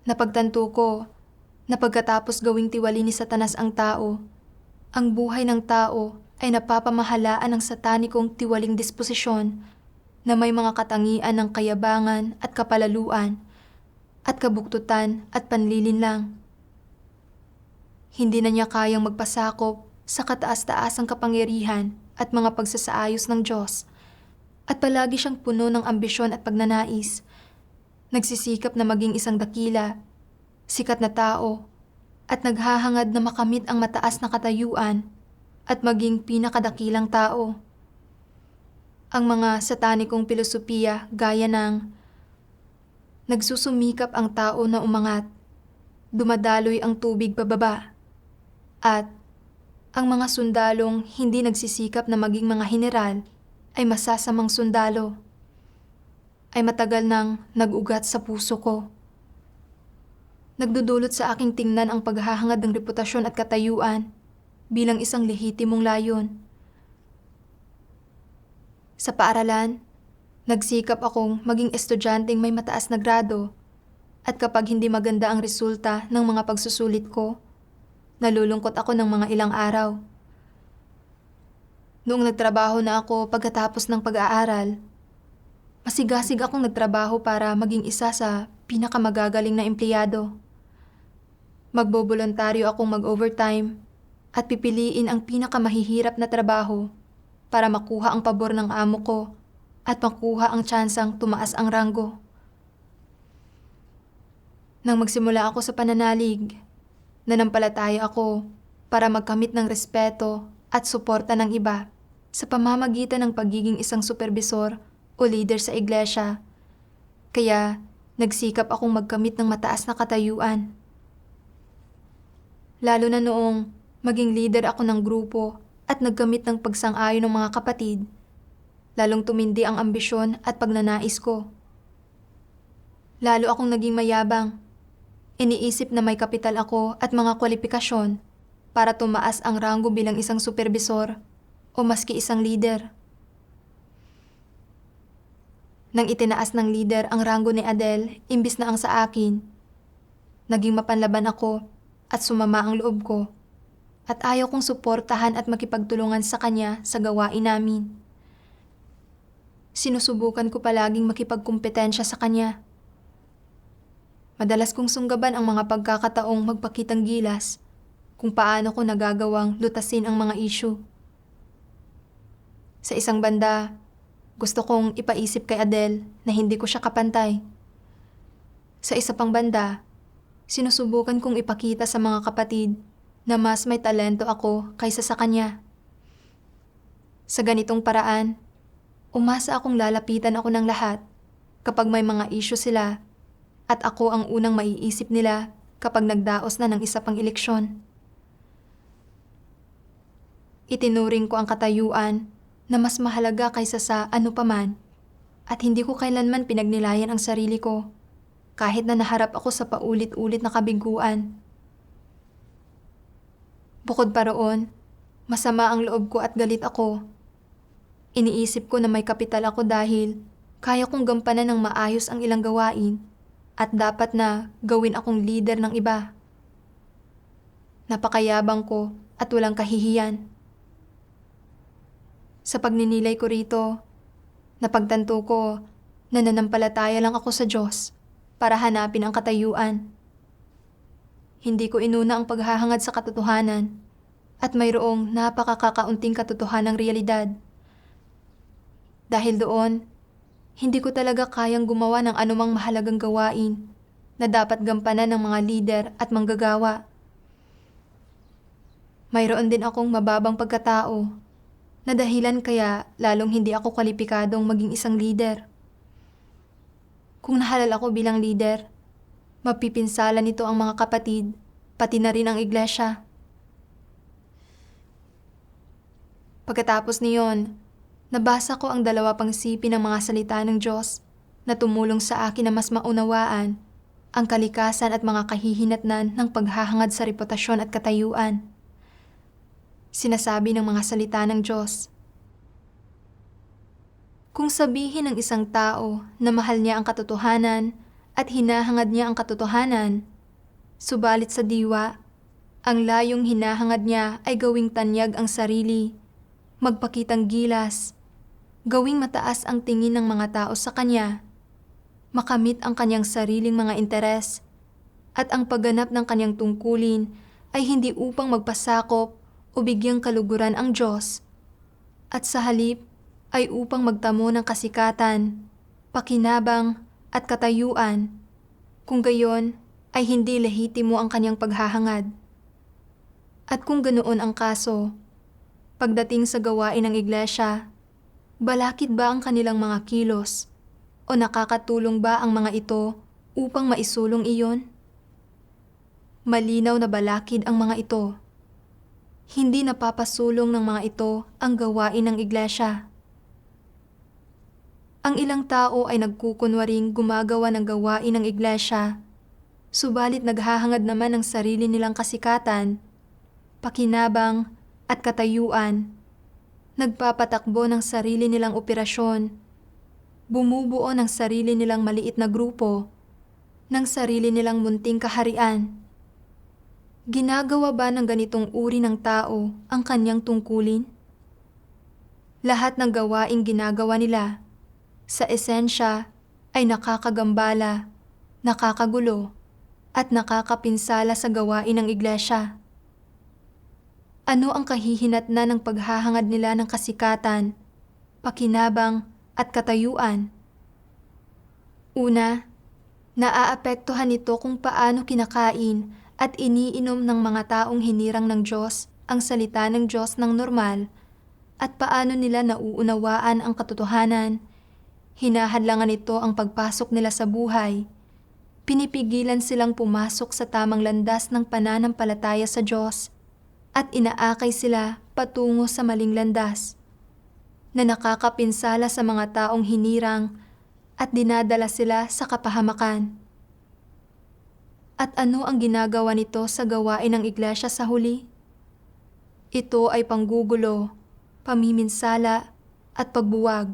napagtanto ko na pagkatapos gawing tiwali ni Satanas ang tao, ang buhay ng tao ay napapamahalaan ng satanikong tiwaling disposisyon na may mga katangian ng kayabangan at kapalaluan at kabuktutan at panlilinlang. Hindi na niya kayang magpasakop sa kataas-taasang kapangyarihan at mga pagsasaayos ng Diyos at palagi siyang puno ng ambisyon at pagnanais, nagsisikap na maging isang dakila, sikat na tao, at naghahangad na makamit ang mataas na katayuan at maging pinakadakilang tao. Ang mga satanikong pilosopiya gaya ng nagsusumikap ang tao na umangat, dumadaloy ang tubig pababa, at ang mga sundalong hindi nagsisikap na maging mga general ay masasamang sundalo, ay matagal nang nag-ugat sa puso ko. Nagdudulot sa aking tingnan ang paghahangad ng reputasyon at katayuan bilang isang lehitimong layon. Sa paaralan, nagsikap akong maging estudyanteng may mataas na grado at kapag hindi maganda ang resulta ng mga pagsusulit ko, Nalulungkot ako ng mga ilang araw. Noong nagtrabaho na ako pagkatapos ng pag-aaral, masigasig akong nagtrabaho para maging isa sa pinakamagagaling na empleyado. Magbobolontaryo akong mag-overtime at pipiliin ang pinakamahihirap na trabaho para makuha ang pabor ng amo ko at makuha ang tsansang tumaas ang ranggo. Nang magsimula ako sa pananalig, nanampalataya ako para magkamit ng respeto at suporta ng iba sa pamamagitan ng pagiging isang supervisor o leader sa iglesia. Kaya nagsikap akong magkamit ng mataas na katayuan. Lalo na noong maging leader ako ng grupo at nagkamit ng pagsang-ayon ng mga kapatid, lalong tumindi ang ambisyon at pagnanais ko. Lalo akong naging mayabang. Iniisip na may kapital ako at mga kwalifikasyon para tumaas ang ranggo bilang isang supervisor o maski isang leader. Nang itinaas ng leader ang ranggo ni Adele imbis na ang sa akin, naging mapanlaban ako at sumama ang loob ko at ayaw kong suportahan at makipagtulungan sa kanya sa gawain namin. Sinusubukan ko palaging makipagkumpetensya sa kanya. Madalas kong sunggaban ang mga pagkakataong magpakitang gilas kung paano ko nagagawang lutasin ang mga issue. Sa isang banda, gusto kong ipaisip kay Adele na hindi ko siya kapantay. Sa isa pang banda, sinusubukan kong ipakita sa mga kapatid na mas may talento ako kaysa sa kanya. Sa ganitong paraan, umasa akong lalapitan ako ng lahat kapag may mga issue sila at ako ang unang maiisip nila kapag nagdaos na ng isa pang eleksyon. Itinuring ko ang katayuan na mas mahalaga kaysa sa ano paman at hindi ko kailanman pinagnilayan ang sarili ko kahit na naharap ako sa paulit-ulit na kabiguan. Bukod pa roon, masama ang loob ko at galit ako. Iniisip ko na may kapital ako dahil kaya kong gampanan ng maayos ang ilang gawain at dapat na gawin akong leader ng iba. Napakayabang ko at walang kahihiyan. Sa pagninilay ko rito, napagtanto ko na nanampalataya lang ako sa Diyos para hanapin ang katayuan. Hindi ko inuna ang paghahangad sa katotohanan at mayroong napakakakaunting katotohanang realidad. Dahil doon, hindi ko talaga kayang gumawa ng anumang mahalagang gawain na dapat gampanan ng mga leader at manggagawa. Mayroon din akong mababang pagkatao na dahilan kaya lalong hindi ako kwalipikadong maging isang leader. Kung nahalal ako bilang leader, mapipinsala nito ang mga kapatid, pati na rin ang iglesia. Pagkatapos niyon, nabasa ko ang 2 pang sipi ng mga salita ng Diyos na tumulong sa akin na mas maunawaan ang kalikasan at mga kahihinatnan ng paghahangad sa reputasyon at katayuan. Sinasabi ng mga salita ng Diyos, kung sabihin ng isang tao na mahal niya ang katotohanan at hinahangad niya ang katotohanan, subalit sa diwa, ang layong hinahangad niya ay gawing tanyag ang sarili, magpakitang gilas, gawing mataas ang tingin ng mga tao sa kanya, makamit ang kanyang sariling mga interes, at ang pagganap ng kanyang tungkulin ay hindi upang magpasakop o bigyang kaluguran ang Diyos, at sa halip ay upang magtamo ng kasikatan, pakinabang at katayuan, kung gayon ay hindi lehitimo ang kanyang paghahangad. At kung ganoon ang kaso, pagdating sa gawain ng iglesia, balakid ba ang kanilang mga kilos o nakakatulong ba ang mga ito upang maisulong iyon? Malinaw na balakid ang mga ito. Hindi napapasulong ng mga ito ang gawain ng iglesia. Ang ilang tao ay nagkukunwaring gumagawa ng gawain ng iglesia, subalit naghahangad naman ng sarili nilang kasikatan, pakinabang at katayuan, nagpapatakbo ng sarili nilang operasyon, bumubuo ng sarili nilang maliit na grupo, ng sarili nilang munting kaharian. Ginagawa ba ng ganitong uri ng tao ang kanyang tungkulin? Lahat ng gawaing ginagawa nila, sa esensya, ay nakakagambala, nakakagulo, at nakakapinsala sa gawain ng iglesia. Ano ang kahihinatnan ng paghahangad nila ng kasikatan, pakinabang, at katayuan? Una, naaapektuhan nito kung paano kinakain at iniinom ng mga taong hinirang ng Diyos ang salita ng Diyos ng normal at paano nila nauunawaan ang katotohanan. Hinahadlangan nito ang pagpasok nila sa buhay. Pinipigilan silang pumasok sa tamang landas ng pananampalataya sa Diyos at inaakay sila patungo sa maling landas na nakakapinsala sa mga taong hinirang at dinadala sila sa kapahamakan. At ano ang ginagawa nito sa gawain ng iglesia sa huli? Ito ay panggugulo, pamiminsala, at pagbuwag.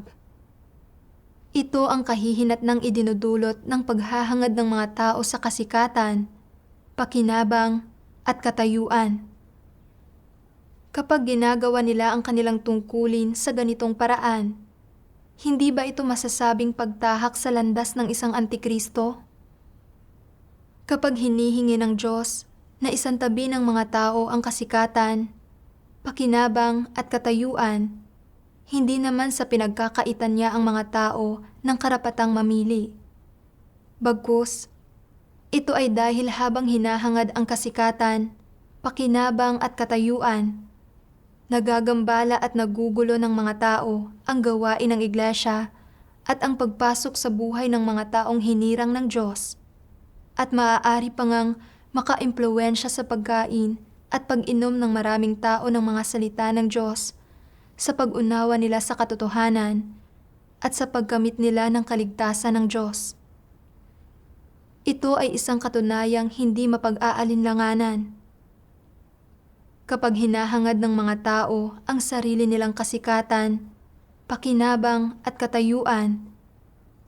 Ito ang kahihinatnang idinudulot ng paghahangad ng mga tao sa kasikatan, pakinabang, at katayuan. Kapag ginagawa nila ang kanilang tungkulin sa ganitong paraan, hindi ba ito masasabing pagtahak sa landas ng isang antikristo? Kapag hinihingi ng Diyos na isantabi ng mga tao ang kasikatan, pakinabang at katayuan, hindi naman sa pinagkakaitan niya ang mga tao ng karapatang mamili. Bagkus, ito ay dahil habang hinahangad ang kasikatan, pakinabang at katayuan, nagagambala at nagugulo ng mga tao ang gawain ng iglesia at ang pagpasok sa buhay ng mga taong hinirang ng Diyos, at maaari pa ngang makaimpluwensya sa pagkain at pag-inom ng maraming tao ng mga salita ng Diyos sa pag-unawa nila sa katotohanan at sa pagkamit nila ng kaligtasan ng Diyos. Ito ay isang katunayang hindi mapag-aalinlanganan. Kapag hinahangad ng mga tao ang sarili nilang kasikatan, pakinabang at katayuan,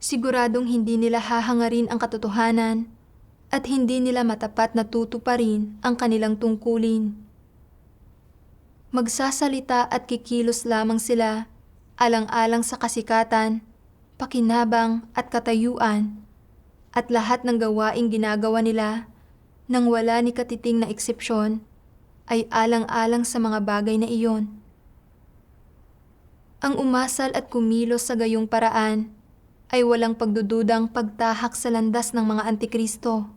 siguradong hindi nila hahangarin ang katotohanan at hindi nila matapat na tutuparin ang kanilang tungkulin. Magsasalita at kikilos lamang sila alang-alang sa kasikatan, pakinabang at katayuan, at lahat ng gawaing ginagawa nila nang wala ni katiting na eksepsyon ay alang-alang sa mga bagay na iyon. Ang umasal at kumilos sa gayong paraan ay walang pagdududang pagtahak sa landas ng mga antikristo.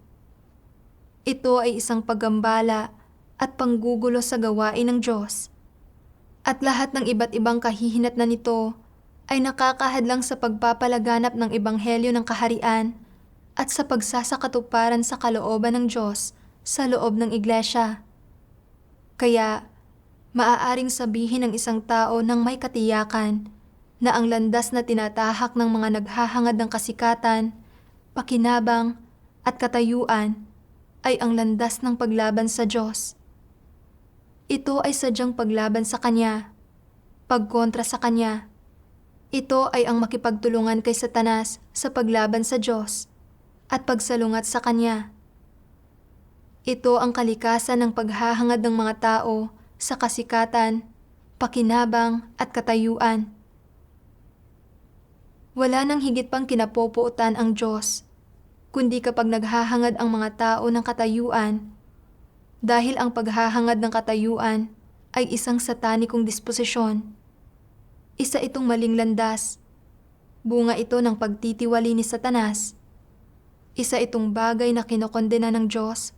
Ito ay isang paggambala at panggugulo sa gawain ng Diyos. At lahat ng iba't ibang kahihinatnan nito ay nakakahadlang sa pagpapalaganap ng ebanghelyo ng kaharian at sa pagsasakatuparan sa kalooban ng Diyos sa loob ng iglesia. Kaya, maaaring sabihin ng isang tao ng may katiyakan na ang landas na tinatahak ng mga naghahangad ng kasikatan, pakinabang, at katayuan ay ang landas ng paglaban sa Diyos. Ito ay sadyang paglaban sa Kanya, pagkontra sa Kanya. Ito ay ang makipagtulungan kay Satanas sa paglaban sa Diyos at pagsalungat sa Kanya. Ito ang kalikasan ng paghahangad ng mga tao sa kasikatan, pakinabang at katayuan. Wala nang higit pang kinapopuotan ang Diyos, kundi kapag naghahangad ang mga tao ng katayuan, dahil ang paghahangad ng katayuan ay isang satanikong disposisyon. Isa itong maling landas, bunga ito ng pagtitiwali ni Satanas. Isa itong bagay na kinokondena ng Diyos,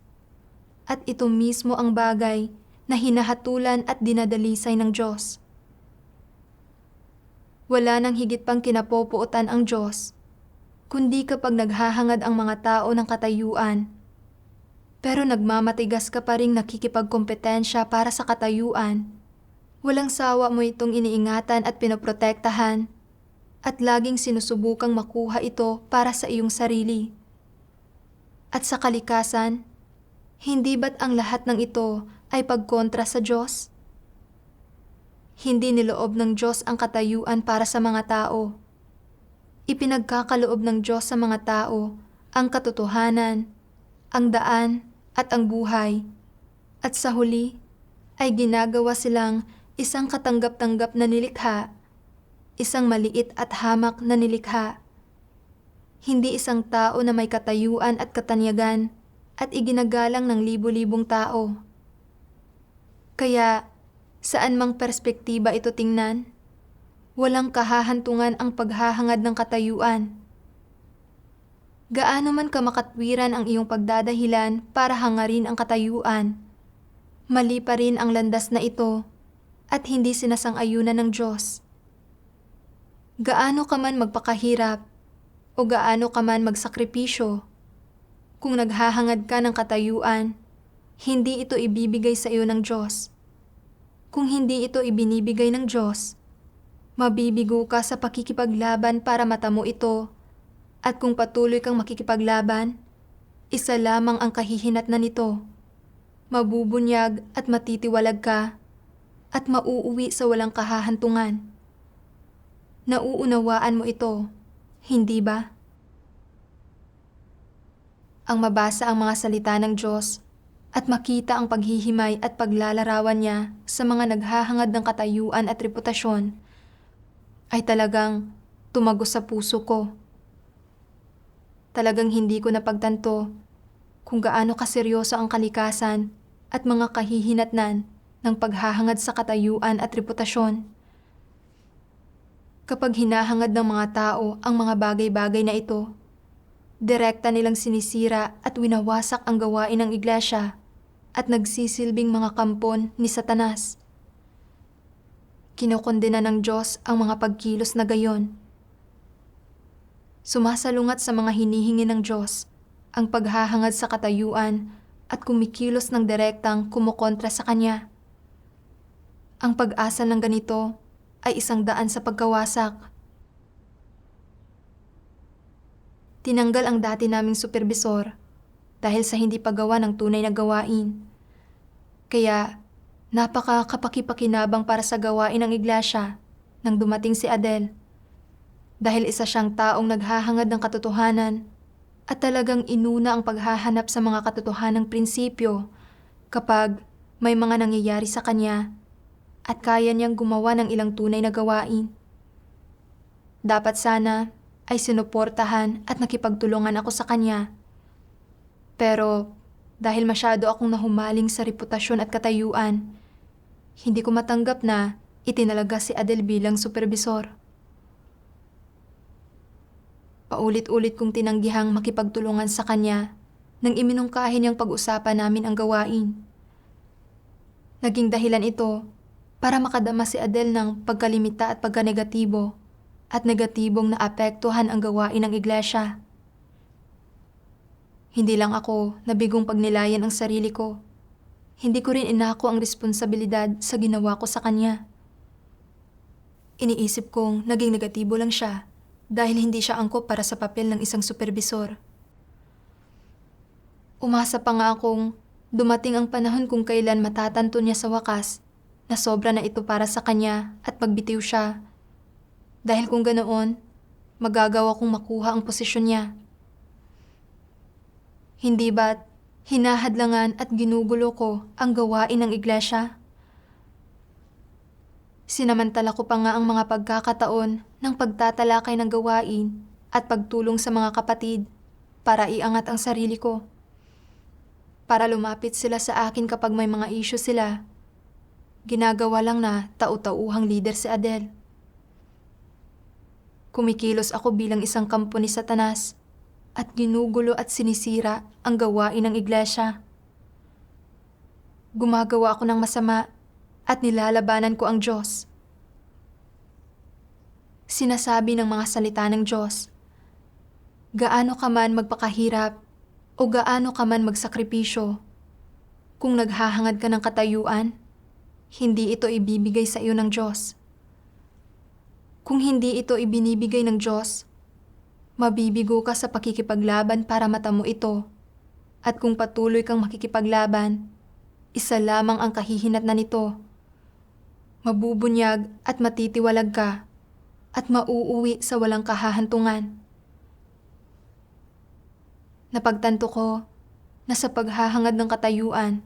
at ito mismo ang bagay na hinahatulan at dinadalisay ng Diyos. Wala nang higit pang kinapopuotan ang Diyos, kundi kapag naghahangad ang mga tao ng katayuan, pero nagmamatigas ka pa ring nakikipagkompetensya para sa katayuan, walang sawa mo itong iniingatan at pinoprotektahan, at laging sinusubukang makuha ito para sa iyong sarili. At sa kalikasan, hindi ba't ang lahat ng ito ay pagkontra sa Diyos? Hindi niloob ng Diyos ang katayuan para sa mga tao. Ipinagkakaloob ng Diyos sa mga tao ang katotohanan, ang daan at ang buhay. At sa huli, ay ginagawa silang isang katanggap-tanggap na nilikha, isang maliit at hamak na nilikha. Hindi isang tao na may katayuan at katanyagan at iginagalang ng libo-libong tao. Kaya, saan mang perspektiba ito tingnan, walang kahahantungan ang paghahangad ng katayuan. Gaano man kamakatwiran ang iyong pagdadahilan para hangarin ang katayuan, mali pa rin ang landas na ito at hindi sinasang-ayunan ng Diyos. Gaano ka man magpakahirap o gaano ka man magsakripisyo, kung naghahangad ka ng katayuan, hindi ito ibibigay sa iyo ng Diyos. Kung hindi ito ibinibigay ng Diyos, mabibigo ka sa pakikipaglaban para matamo ito, at kung patuloy kang makikipaglaban, isa lamang ang kahihinatnan nito. Mabubunyag at matitiwalag ka, at mauuwi sa walang kahahantungan. Nauunawaan mo ito, hindi ba? Ang mabasa ang mga salita ng Diyos at makita ang paghihimay at paglalarawan niya sa mga naghahangad ng katayuan at reputasyon ay talagang tumagos sa puso ko. Talagang hindi ko napagtanto kung gaano kaseryoso ang kalikasan at mga kahihinatnan ng paghahangad sa katayuan at reputasyon. Kapag hinahangad ng mga tao ang mga bagay-bagay na ito, direkta nilang sinisira at winawasak ang gawain ng iglesia at nagsisilbing mga kampon ni Satanas. Kinokondena ng Diyos ang mga pagkilos na gayon. Sumasalungat sa mga hinihingi ng Diyos ang paghahangad sa katayuan at kumikilos ng direktang kumukontra sa Kanya. Ang pag-asa ng ganito ay isang daan sa pagkawasak. Tinanggal ang dati naming superbisor dahil sa hindi paggawa ng tunay na gawain. Kaya napaka-kapakipakinabang para sa gawain ng iglesia nang dumating si Adel. Dahil isa siyang taong naghahangad ng katotohanan at talagang inuna ang paghahanap sa mga katotohanang prinsipyo kapag may mga nangyayari sa kanya at kaya niyang gumawa ng ilang tunay na gawain. Dapat sana ay sinuportahan at nakipagtulungan ako sa kanya. Pero dahil masyado akong nahumaling sa reputasyon at katayuan, hindi ko matanggap na itinalaga si Adel bilang superbisor. Paulit-ulit kong tinanggihang makipagtulungan sa kanya nang iminungkahi niyang pag-usapan namin ang gawain. Naging dahilan ito para makadama si Adel ng pagkalimita at pagkanegatibo at negatibong naapektuhan ang gawain ng iglesia. Hindi lang ako nabigong pagnilayan ang sarili ko. Hindi ko rin inako ang responsibilidad sa ginawa ko sa kanya. Iniisip kong naging negatibo lang siya dahil hindi siya angkop para sa papel ng isang superbisor. Umasa pa nga akong dumating ang panahon kung kailan matatanto niya sa wakas na sobra na ito para sa kanya at magbitiw siya. Dahil kung ganoon, magagawa kong makuha ang posisyon niya. Hindi ba't hinahadlangan at ginugulo ko ang gawain ng iglesia? Sinamantala ko pa nga ang mga pagkakataon ng pagtatalakay ng gawain at pagtulong sa mga kapatid para iangat ang sarili ko. Para lumapit sila sa akin kapag may mga issue sila, ginagawa lang na tau-tauhang leader si Adel. Kumikilos ako bilang isang kampo ni Satanas at ginugulo at sinisira ang gawain ng iglesia. Gumagawa ako ng masama at nilalabanan ko ang Diyos. Sinasabi ng mga salita ng Diyos, gaano ka man magpakahirap o gaano ka man magsakripisyo, kung naghahangad ka ng katayuan, hindi ito ibibigay sa iyo ng Diyos. Kung hindi ito ibinibigay ng Diyos, mabibigo ka sa pakikipaglaban para matamo ito. At kung patuloy kang makikipaglaban, isa lamang ang kahihinatnan nito. Mabubunyag at matitiwalag ka at mauuwi sa walang kahahantungan. Napagtanto ko na sa paghahangad ng katayuan,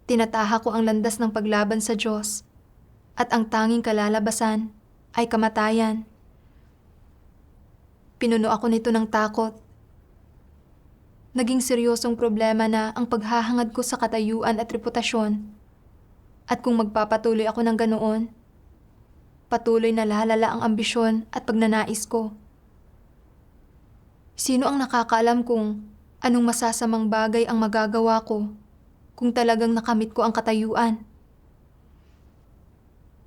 Tinataha ko ang landas ng paglaban sa Diyos at ang tanging kalalabasan ay kamatayan. Pinuno ako nito ng takot. Naging seryosong problema na ang paghahangad ko sa katayuan at reputasyon. At kung magpapatuloy ako ng ganoon, patuloy na lalala ang ambisyon at pagnanais ko. Sino ang nakakaalam kung anong masasamang bagay ang magagawa ko kung talagang nakamit ko ang katayuan?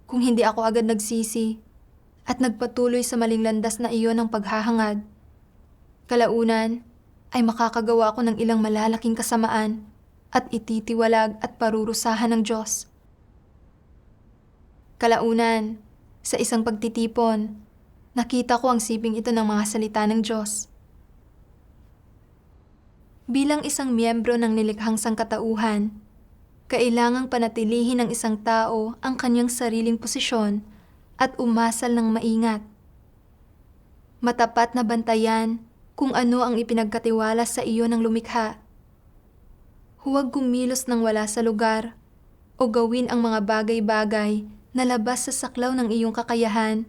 Kung hindi ako agad nagsisi at nagpatuloy sa maling landas na iyon ng paghahangad, kalaunan ay makakagawa ko ng ilang malalaking kasamaan at ititiwalag at parurusahan ng Diyos. Kalaunan, sa isang pagtitipon, nakita ko ang siping ito ng mga salita ng Diyos. Bilang isang miyembro ng nilikhang sangkatauhan, kailangang panatilihin ng isang tao ang kanyang sariling posisyon at umasal ng maingat. Matapat na bantayan kung ano ang ipinagkatiwala sa iyo ng lumikha. Huwag kumilos ng wala sa lugar o gawin ang mga bagay-bagay na labas sa saklaw ng iyong kakayahan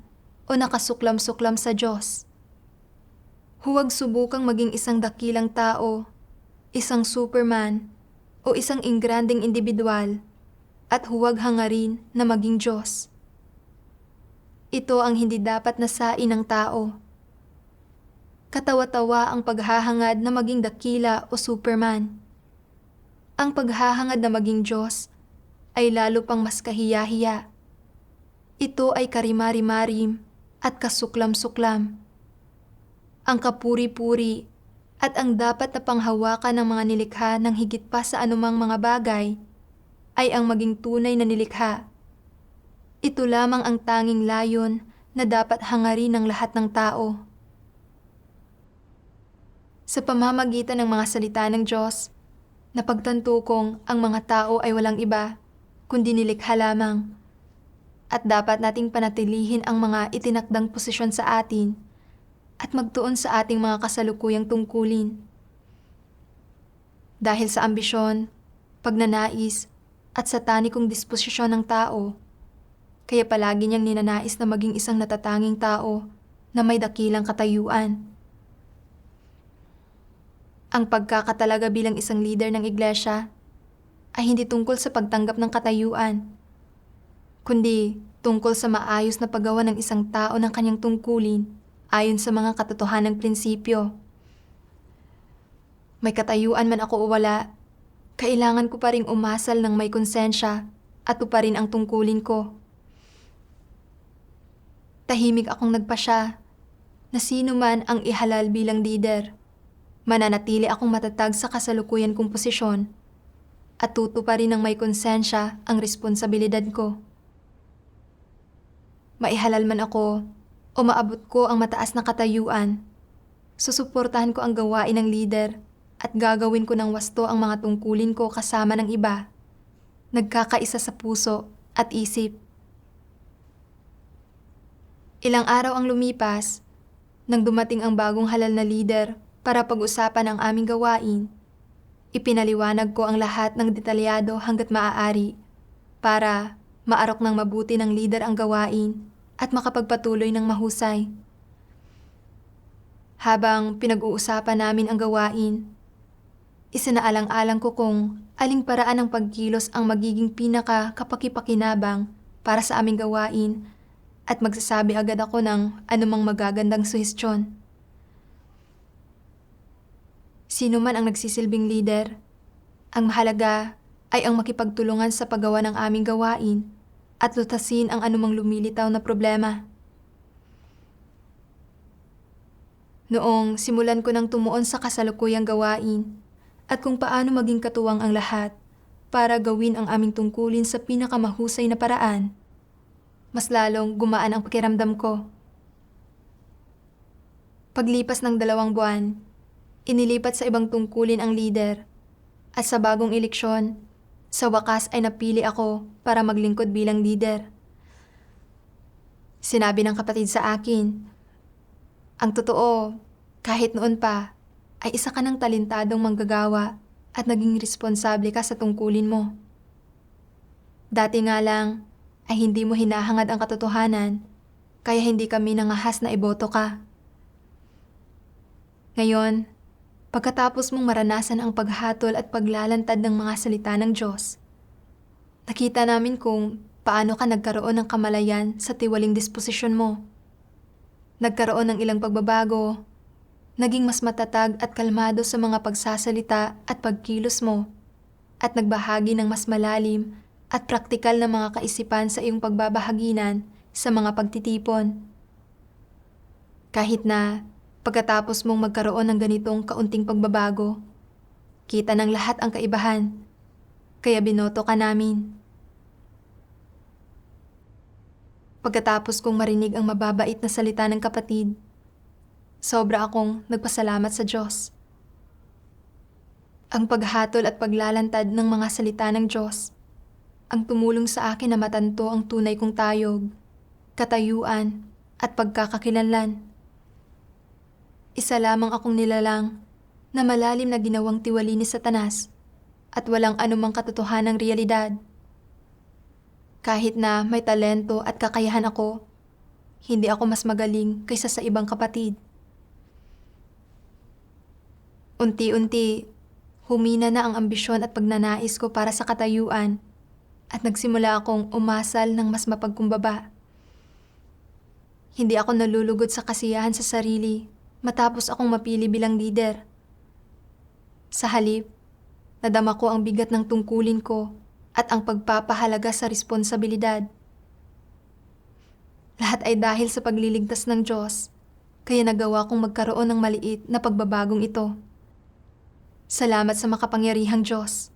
o nakasuklam-suklam sa Diyos. Huwag subukang maging isang dakilang tao, isang Superman, o isang ingranding individual, at huwag hangarin na maging Diyos. Ito ang hindi dapat nasain ng tao. Katawa-tawa ang paghahangad na maging dakila o Superman. Ang paghahangad na maging Diyos ay lalo pang mas kahiya-hiya. Ito ay karimari-marim at kasuklam-suklam. Ang kapuri-puri at ang dapat na panghawakan ng mga nilikha ng higit pa sa anumang mga bagay ay ang maging tunay na nilikha. Ito lamang ang tanging layon na dapat hangarin ng lahat ng tao. Sa pamamagitan ng mga salita ng Diyos, napagtanto kong ang mga tao ay walang iba, kundi nilikha lamang. At dapat nating panatilihin ang mga itinakdang posisyon sa atin at magtuon sa ating mga kasalukuyang tungkulin. Dahil sa ambisyon, pagnanais, at satanikong disposisyon ng tao, kaya palagi niyang ninanais na maging isang natatanging tao na may dakilang katayuan. Ang pagkakatalaga bilang isang leader ng iglesia ay hindi tungkol sa pagtanggap ng katayuan, kundi tungkol sa maayos na paggawa ng isang tao ng kanyang tungkulin ayon sa mga katotohanang prinsipyo. May katayuan man ako o wala, kailangan ko pa ring umasal ng may konsensya at tuparin ang tungkulin ko. Tahimik akong nagpasya na sino man ang ihalal bilang leader, mananatili akong matatag sa kasalukuyan kong posisyon at tutuparin ng may konsensya ang responsibilidad ko. Maihalal man ako o maabot ko ang mataas na katayuan, susuportahan ko ang gawain ng leader at gagawin ko ng wasto ang mga tungkulin ko kasama ng iba, nagkakaisa sa puso at isip. Ilang araw ang lumipas nang dumating ang bagong halal na leader para pag-usapan ang aming gawain. Ipinaliwanag ko ang lahat ng detalyado hanggat maaari para maarok ng mabuti ng leader ang gawain at makapagpatuloy ng mahusay. Habang pinag-uusapan namin ang gawain, isinaalang-alang ko kung aling paraan ng pagkilos ang magiging pinaka-kapakipakinabang para sa aming gawain at magsasabi agad ako ng anumang magagandang suhestyon. Sino man ang nagsisilbing leader, ang mahalaga ay ang makipagtulungan sa paggawa ng aming gawain at lutasin ang anumang lumilitaw na problema. Noong simulan ko nang tumuon sa kasalukuyang gawain at kung paano maging katuwang ang lahat para gawin ang aming tungkulin sa pinakamahusay na paraan, mas lalong gumaan ang pakiramdam ko. Paglipas ng 2 buwan, inilipat sa ibang tungkulin ang leader at sa bagong eleksyon, sa wakas ay napili ako para maglingkod bilang leader. Sinabi ng kapatid sa akin, ang totoo, kahit noon pa, ay isa ka ng talentadong manggagawa at naging responsable ka sa tungkulin mo. Dati nga lang ay hindi mo hinahangad ang katotohanan, kaya hindi kami nangahas na iboto ka. Ngayon, pagkatapos mong maranasan ang paghatol at paglalantad ng mga salita ng Diyos, nakita namin kung paano ka nagkaroon ng kamalayan sa tiwaling disposisyon mo. Nagkaroon ng ilang pagbabago, naging mas matatag at kalmado sa mga pagsasalita at pagkilos mo, at nagbahagi ng mas malalim at praktikal na mga kaisipan sa iyong pagbabahaginan sa mga pagtitipon. Kahit na pagkatapos mong magkaroon ng ganitong kaunting pagbabago, kita ng lahat ang kaibahan, kaya binoto ka namin. Pagkatapos kong marinig ang mababait na salita ng kapatid, sobra akong nagpasalamat sa Diyos. Ang paghatol at paglalantad ng mga salita ng Diyos ang tumulong sa akin na matanto ang tunay kong tayog, katayuan, at pagkakakilanlan. Isa lamang akong nilalang na malalim na ginawang tiwali ni Satanas at walang anumang katotohanang realidad. Kahit na may talento at kakayahan ako, hindi ako mas magaling kaysa sa ibang kapatid. Unti-unti, humina na ang ambisyon at pagnanais ko para sa katayuan at nagsimula akong umasal ng mas mapagkumbaba. Hindi ako nalulugod sa kasiyahan sa sarili matapos akong mapili bilang leader. Sa halip, nadama ko ang bigat ng tungkulin ko at ang pagpapahalaga sa responsibilidad. Lahat ay dahil sa pagliligtas ng Diyos, kaya nagawa kong magkaroon ng maliit na pagbabagong ito. Salamat sa makapangyarihang Diyos.